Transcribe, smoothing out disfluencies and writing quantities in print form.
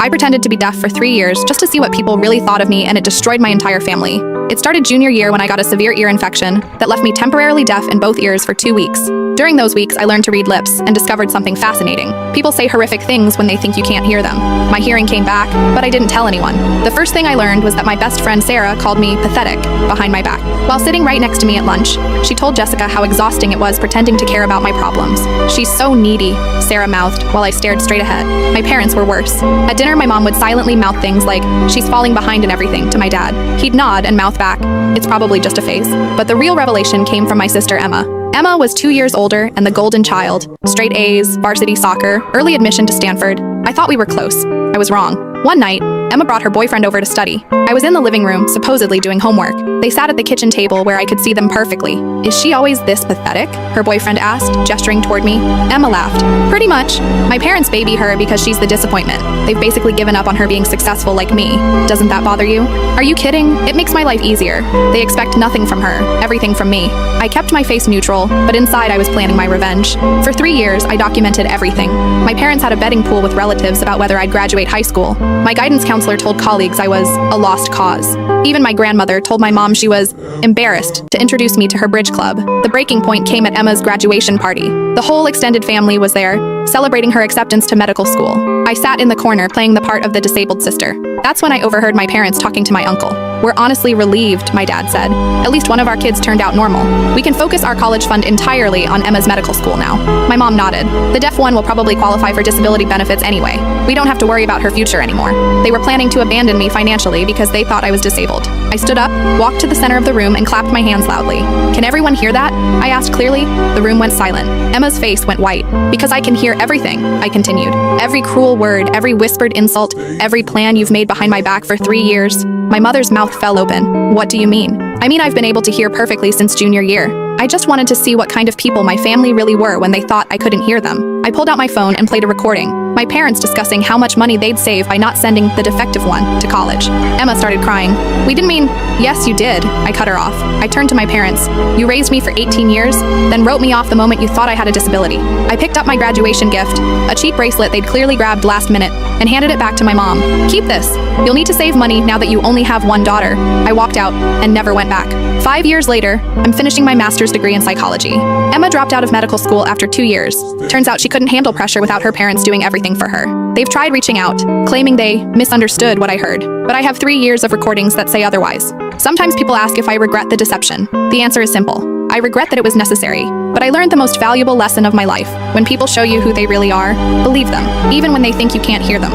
I pretended to be deaf for 3 years just to see what people really thought of me, and it destroyed my entire family. It started junior year when I got a severe ear infection that left me temporarily deaf in both ears for 2 weeks. During those weeks, I learned to read lips and discovered something fascinating. People say horrific things when they think you can't hear them. My hearing came back, but I didn't tell anyone. The first thing I learned was that my best friend Sarah called me pathetic behind my back. While sitting right next to me at lunch, she told Jessica how exhausting it was pretending to care about my problems. "She's so needy," Sarah mouthed while I stared straight ahead. My parents were worse. At dinner, my mom would silently mouth things like, "She's falling behind in everything," to my dad. He'd nod and mouth back, "It's probably just a phase." But the real revelation came from my sister Emma. Emma was 2 years older and the golden child. Straight A's, varsity soccer, early admission to Stanford. I thought we were close. I was wrong. One night, Emma brought her boyfriend over to study. I was in the living room, supposedly doing homework. They sat at the kitchen table where I could see them perfectly. "Is she always this pathetic?" her boyfriend asked, gesturing toward me. Emma laughed. "Pretty much. My parents baby her because she's the disappointment. They've basically given up on her being successful like me. Doesn't that bother you?" "Are you kidding? It makes my life easier. They expect nothing from her, everything from me." I kept my face neutral, but inside I was planning my revenge. For 3 years, I documented everything. My parents had a betting pool with relatives about whether I'd graduate high school. My guidance counselor told colleagues I was a lost cause. Even my grandmother told my mom she was embarrassed to introduce me to her bridge club. The breaking point came at Emma's graduation party. The whole extended family was there, celebrating her acceptance to medical school. I sat in the corner playing the part of the disabled sister. That's when I overheard my parents talking to my uncle. "We're honestly relieved," my dad said. "At least one of our kids turned out normal. We can focus our college fund entirely on Emma's medical school now." My mom nodded. "The deaf one will probably qualify for disability benefits anyway. We don't have to worry about her future anymore." They were planning to abandon me financially because they thought I was disabled. I stood up, walked to the center of the room, and clapped my hands loudly. "Can everyone hear that?" I asked clearly. The room went silent. Emma's face went white. "Because I can hear everything," I continued. "Every cruel word, every whispered insult, every plan you've made behind my back for 3 years." My mother's mouth fell open. "What do you mean?" "I mean I've been able to hear perfectly since junior year. I just wanted to see what kind of people my family really were when they thought I couldn't hear them." I pulled out my phone and played a recording. My parents discussing how much money they'd save by not sending the defective one to college. Emma started crying. "We didn't mean—" "Yes, you did." I cut her off. I turned to my parents. "You raised me for 18 years, then wrote me off the moment you thought I had a disability." I picked up my graduation gift, a cheap bracelet they'd clearly grabbed last minute, and handed it back to my mom. "Keep this. You'll need to save money now that you only have one daughter." I walked out and never went back. 5 years later, I'm finishing my master's degree in psychology. Emma dropped out of medical school after 2 years. Turns out she couldn't handle pressure without her parents doing everything for her. They've tried reaching out, claiming they misunderstood what I heard, but I have 3 years of recordings that say otherwise. Sometimes people ask if I regret the deception. The answer is simple. I regret that it was necessary, but I learned the most valuable lesson of my life. When people show you who they really are, believe them, even when they think you can't hear them.